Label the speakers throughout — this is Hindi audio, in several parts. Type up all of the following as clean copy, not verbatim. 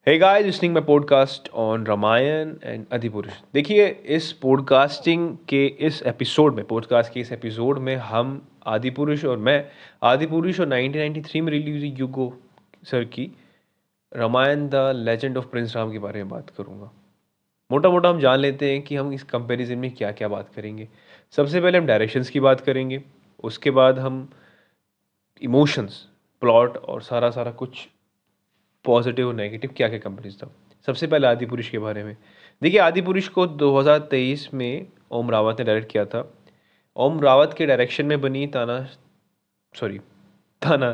Speaker 1: Hey guys listening my podcast on Ramayana and Adipurush. देखिए, इस पॉडकास्टिंग के इस एपिसोड में पॉडकास्ट के इस एपिसोड में हम आदिपुरुष और मैं आदिपुरुष और 1993 में रिलीज हुई युगो सर की Ramayana the legend of prince Rama के बारे में बात करूंगा। मोटा मोटा हम जान लेते हैं कि हम इस कंपैरिजन में क्या क्या बात करेंगे। सबसे पहले हम डायरेक्शंस की बात करेंगे, उसके बाद हम इमोशंस, प्लॉट और सारा सारा कुछ पॉजिटिव और नेगेटिव क्या क्या कंपनीज था। सबसे पहले आदि पुरुष के बारे में। देखिए, आदि पुरुष को 2023 में ओम रावत ने डायरेक्ट किया था। ओम रावत के डायरेक्शन में बनी सॉरी ताना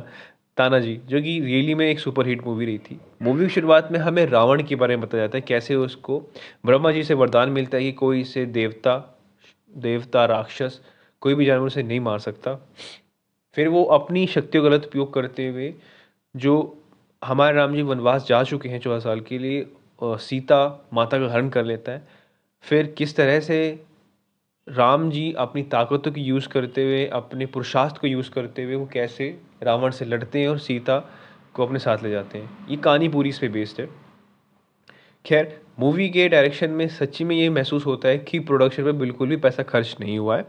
Speaker 1: ताना जी, जो कि रियली में एक सुपर हिट मूवी रही थी। मूवी की शुरुआत में हमें रावण के बारे में बताया जाता है, कैसे उसको ब्रह्मा जी से वरदान मिलता है कि कोई इसे देवता देवता राक्षस कोई भी जानवर उसे नहीं मार सकता। फिर वो अपनी शक्तियों का गलत उपयोग करते हुए, जो हमारे राम जी वनवास जा चुके हैं 14 साल के लिए, सीता माता का हरण कर लेता है। फिर किस तरह से राम जी अपनी ताकतों की यूज़ करते हुए, अपने पुरुषार्थ को यूज़ करते हुए, वो कैसे रावण से लड़ते हैं और सीता को अपने साथ ले जाते हैं। ये कहानी पूरी इस पे बेस्ड है। खैर, मूवी के डायरेक्शन में सच्ची में ये महसूस होता है कि प्रोडक्शन पे बिल्कुल भी पैसा खर्च नहीं हुआ है।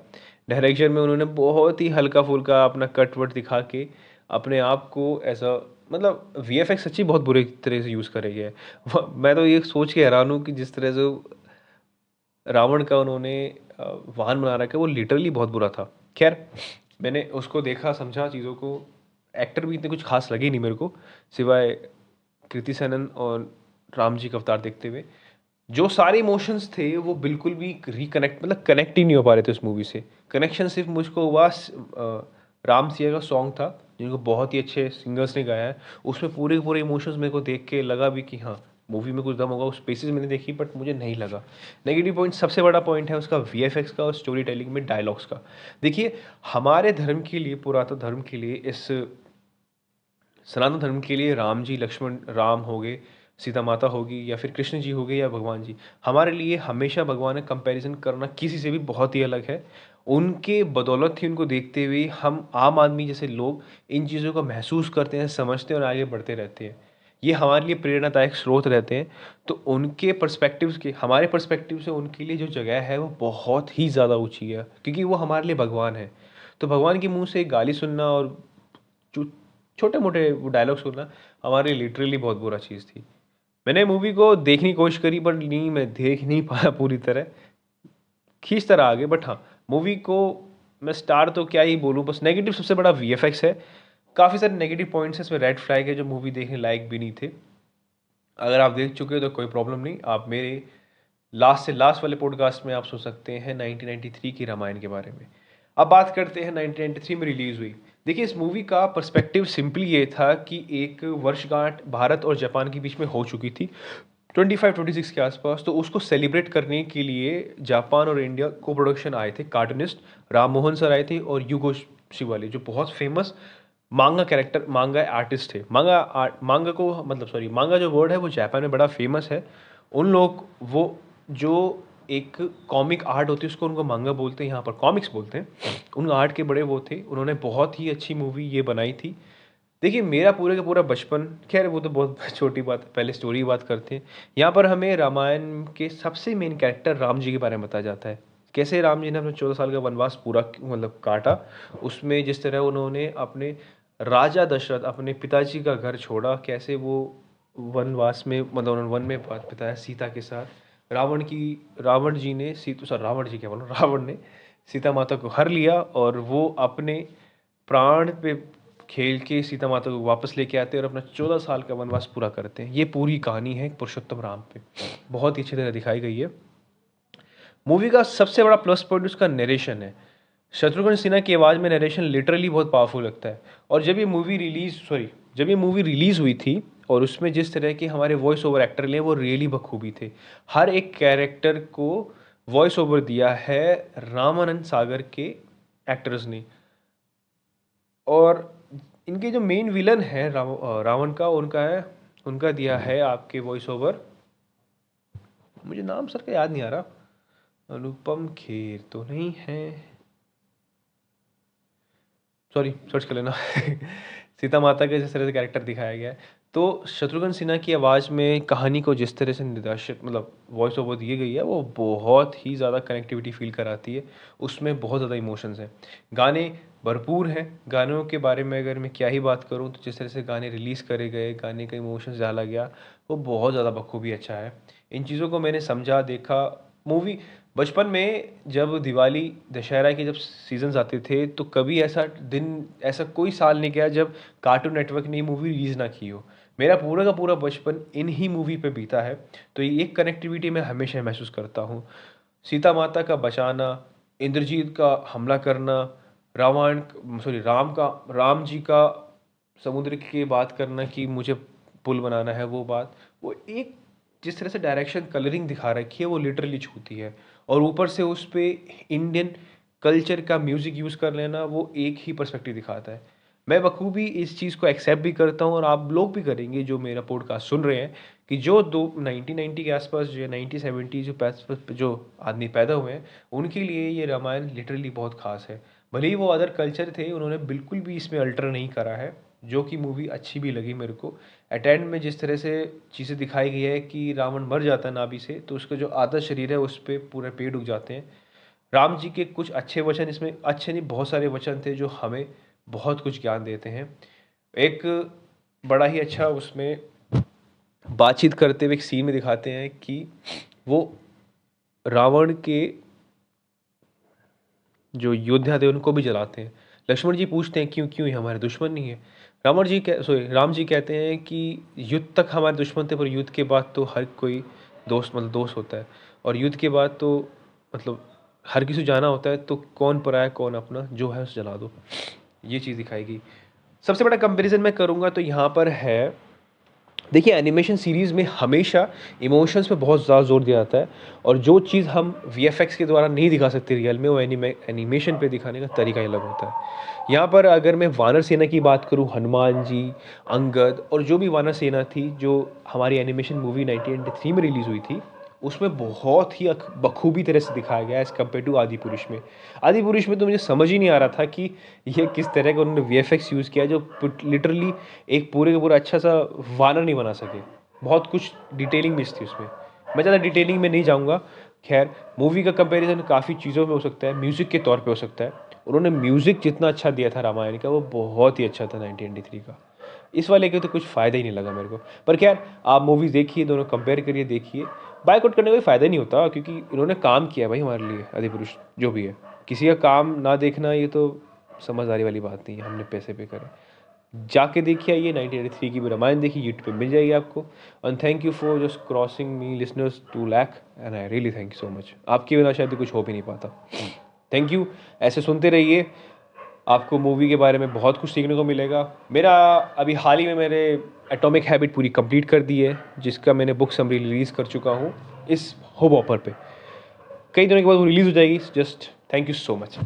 Speaker 1: डायरेक्शन में उन्होंने बहुत ही हल्का फुल्का अपना कट वट दिखा के अपने आप को ऐसा, मतलब वीएफएक्स सच्ची बहुत बुरी तरह से यूज़ करे गए हैं। मैं तो ये सोच के हैरान हूँ कि जिस तरह से रावण का उन्होंने वाहन बना रखा है, वो लिटरली बहुत बुरा था। खैर, मैंने उसको देखा, समझा चीज़ों को। एक्टर भी इतने कुछ खास लगे नहीं मेरे को, सिवाय कृति सेनन और राम जी का अवतार देखते हुए। जो सारे इमोशंस थे वो बिल्कुल भी रिकनेक्ट, मतलब कनेक्ट ही नहीं हो पा रहे थे उस मूवी से। कनेक्शन सिर्फ मुझको हुआ राम सिया का सॉन्ग था, जिनको बहुत ही अच्छे सिंगर्स ने गाया है। उसमें पूरे के पूरे इमोशंस मेरे को देख के लगा भी कि हाँ, मूवी में कुछ दम होगा। उस बेसिस मैंने देखी, बट मुझे नहीं लगा। नेगेटिव पॉइंट, सबसे बड़ा पॉइंट है उसका वीएफएक्स का और स्टोरी टेलिंग में डायलॉग्स का। देखिए, हमारे धर्म के लिए, पुरातन धर्म के लिए, इस सनातन धर्म के लिए राम जी, लक्ष्मण राम हो गए, सीता माता होगी, या फिर कृष्ण जी हो गए, या भगवान जी, हमारे लिए हमेशा भगवान का कंपैरिजन करना किसी से भी बहुत ही अलग है। उनके बदौलत ही उनको देखते हुए हम आम आदमी जैसे लोग इन चीज़ों को महसूस करते हैं, समझते हैं और आगे बढ़ते रहते हैं। ये हमारे लिए प्रेरणादायक स्रोत रहते हैं। तो उनके पर्सपेक्टिव्स के, हमारे पर्सपेक्टिव से उनके लिए जो जगह है वो बहुत ही ज़्यादा ऊंची है, क्योंकि वो हमारे लिए भगवान है। तो भगवान के मुंह से गाली सुनना और जो छोटे मोटे वो डायलॉग सुनना हमारे लिटरली बहुत बुरा चीज़ थी। मैंने मूवी को देखने की कोशिश करी, बट नहीं, मैं देख नहीं पाया पूरी तरह, खींचता रहा आगे। बट हाँ, मूवी को मैं स्टार तो क्या ही बोलूँ, बस नेगेटिव सबसे बड़ा वीएफएक्स है। काफ़ी सारे नेगेटिव पॉइंट्स हैं इसमें, रेड फ्लैग है, जो मूवी देखने लायक भी नहीं थे। अगर आप देख चुके हो तो कोई प्रॉब्लम नहीं, आप मेरे लास्ट से लास्ट वाले पॉडकास्ट में आप सुन सकते हैं 1993 की रामायण के बारे में। अब बात करते हैं 1993 में रिलीज हुई। देखिए, इस मूवी का पर्सपेक्टिव सिंपली ये था कि एक वर्षगांठ भारत और जापान के बीच में हो चुकी थी 25-26 के आसपास। तो उसको सेलिब्रेट करने के लिए जापान और इंडिया को प्रोडक्शन आए थे। कार्टूनिस्ट राम मोहन सर आए थे, और युगो शिवाली, जो बहुत फेमस मांगा कैरेक्टर, मांगा आर्टिस्ट थे। मांगा को, मतलब सॉरी, मांगा जो वर्ड है वो जापान में बड़ा फेमस है। उन लोग, वो जो एक कॉमिक आर्ट होती है उसको उनको मांगा बोलते हैं, यहाँ पर कॉमिक्स बोलते हैं। उन आर्ट के बड़े वो थे, उन्होंने बहुत ही अच्छी मूवी ये बनाई थी। देखिए, मेरा पूरे का पूरा बचपन, खैर वो तो बहुत छोटी बात है, पहले स्टोरी की बात करते हैं। यहाँ पर हमें रामायण के सबसे मेन कैरेक्टर राम जी के बारे में बताया जाता है। कैसे राम जी ने अपने 14 साल का वनवास पूरा, मतलब काटा। उसमें जिस तरह उन्होंने अपने राजा दशरथ, अपने पिताजी का घर छोड़ा, कैसे वो वनवास में, मतलब उन्होंने वन में बिताया सीता के साथ। रावण जी ने सीता, सॉरी रावण जी क्या बोल रहा हूँ, रावण ने सीता माता को हर लिया, और वो अपने प्राण पे खेल के सीता माता को वापस लेके आते हैं और अपना 14 साल का वनवास पूरा करते हैं। ये पूरी कहानी है पुरुषोत्तम राम पे, बहुत ही अच्छी तरह दिखाई गई है। मूवी का सबसे बड़ा प्लस पॉइंट उसका नरेशन है। शत्रुघ्न सिन्हा की आवाज़ में नरेशन लिटरली बहुत पावरफुल लगता है। और जब ये मूवी रिलीज़ हुई थी, और उसमें जिस तरह के हमारे वॉइस ओवर एक्टर लिए, वो रियली बखूबी थे। हर एक कैरेक्टर को वॉइस ओवर दिया है रामानंद सागर के एक्टर्स ने। और इनके जो मेन विलन है रावण का, उनका दिया है आपके वॉइस ओवर, मुझे नाम सर का याद नहीं आ रहा, अनुपम खेर तो नहीं है, सॉरी सर्च कर लेना। सीता माता के जिस तरह से कैरेक्टर दिखाया गया है, तो शत्रुघ्न सिन्हा की आवाज़ में कहानी को जिस तरह से निर्देशित मतलब वॉइस ओवर दी गई है वो बहुत ही ज़्यादा कनेक्टिविटी फील कराती है। उसमें बहुत ज़्यादा इमोशंस हैं, गाने भरपूर हैं। गानों के बारे में अगर मैं क्या ही बात करूँ तो जिस तरह से गाने रिलीज़ करे गए, गाने का इमोशंस डाला गया, वो बहुत ज़्यादा बखूबी अच्छा है। इन चीज़ों को मैंने समझा, देखा। मूवी बचपन में जब दिवाली दशहरा के जब सीजन्स आते थे तो कभी ऐसा दिन, ऐसा कोई साल नहीं गया जब कार्टून नेटवर्क ने ये मूवी रिलीज़ ना की हो। मेरा पूरा का पूरा बचपन इन ही मूवी पे बीता है, तो ये एक कनेक्टिविटी मैं हमेशा महसूस करता हूँ। सीता माता का बचाना, इंद्रजीत का हमला करना, राम जी का समुद्र की बात करना कि मुझे पुल बनाना है, वो बात, वो एक जिस तरह से डायरेक्शन कलरिंग दिखा रखी है वो लिटरली छूती है। और ऊपर से उस पे इंडियन कल्चर का म्यूज़िक यूज़ कर लेना वो एक ही पर्सपेक्टिव दिखाता है। मैं बखूबी इस चीज़ को एक्सेप्ट भी करता हूँ और आप लोग भी करेंगे जो मेरा पॉडकास्ट सुन रहे हैं कि जो दो 1990 के आसपास जो 1970 जो आदमी पैदा हुए हैं उनके लिए ये रामायण लिटरली बहुत खास है। भले ही वो अदर कल्चर थे, उन्होंने बिल्कुल भी इसमें अल्टर नहीं करा है, जो कि मूवी अच्छी भी लगी मेरे को। एट एंड में जिस तरह से चीज़ें दिखाई गई है कि रावण मर जाता है नाभि से, तो उसका जो आधा शरीर है उस पर पूरे पेड़ उग जाते हैं। राम जी के कुछ अच्छे वचन इसमें, अच्छे नहीं बहुत सारे वचन थे जो हमें बहुत कुछ ज्ञान देते हैं। एक बड़ा ही अच्छा उसमें बातचीत करते हुए एक सीन में दिखाते हैं कि वो रावण के जो योद्धा थे उनको भी जलाते हैं। लक्ष्मण जी पूछते हैं क्यों, क्यों ये हमारे दुश्मन नहीं है? राम जी कहते हैं कि युद्ध तक हमारे दुश्मन थे, पर युद्ध के बाद तो हर कोई दोस्त मतलब दोस्त होता है, और युद्ध के बाद तो मतलब हर किसी को जाना होता है, तो कौन पराया कौन अपना, जो है उसे जला दो। ये चीज़ दिखाई गई। सबसे बड़ा कंपैरिजन मैं करूँगा तो यहाँ पर है, देखिए एनिमेशन सीरीज़ में हमेशा इमोशंस पे बहुत ज़्यादा जोर दिया जाता है, और जो चीज़ हम वीएफएक्स के द्वारा नहीं दिखा सकते रियल में, वो एनिमेशन पे दिखाने का तरीका ही अलग होता है। यहाँ पर अगर मैं वानर सेना की बात करूँ, हनुमान जी, अंगद और जो भी वानर सेना थी जो हमारी एनिमेशन मूवी 1993 में रिलीज़ हुई थी, उसमें बहुत ही बखूबी तरह से दिखाया गया एज़ कम्पेयर टू आदि पुरुष में। आदि पुरुष में तो मुझे समझ ही नहीं आ रहा था कि ये किस तरह का उन्होंने वीएफएक्स यूज़ किया जो लिटरली एक पूरे का पूरा अच्छा सा वानर नहीं बना सके। बहुत कुछ डिटेलिंग मिस थी उसमें। मैं ज़्यादा डिटेलिंग में नहीं जाऊँगा। खैर, मूवी का कंपैरिजन काफ़ी चीज़ों में हो सकता है, म्यूज़िक के तौर पे हो सकता है। उन्होंने म्यूज़िक जितना अच्छा दिया था रामायण का, वो बहुत ही अच्छा था 1993 का। इस वाले के तो कुछ फ़ायदा ही नहीं लगा मेरे को। पर खैर, आप मूवीज़ देखिए, दोनों कंपेयर करिए, देखिए। बायकॉट करने का कोई फ़ायदा नहीं होता, क्योंकि इन्होंने काम किया है भाई हमारे लिए, आदिपुरुष जो भी है। किसी का काम ना देखना ये तो समझदारी वाली बात नहीं है, हमने पैसे पे करे। जाके देखिए, ये 1983 की भी रामायण देखिए, यूट्यूब पे मिल जाएगी आपको। And thank you for just crossing me listeners 2 lakh, and I really thank you so much. आपके बिना शायद कुछ हो भी नहीं पाता। थैंक यू, ऐसे सुनते रहिए, आपको मूवी के बारे में बहुत कुछ सीखने को मिलेगा। मेरा अभी हाल ही में मैंने एटॉमिक हैबिट पूरी कंप्लीट कर दी है, जिसका मैंने बुक समरी रिलीज़ कर चुका हूँ इस होप ऑफर पे। कई दिनों के बाद वो रिलीज़ हो जाएगी। Just thank you so much.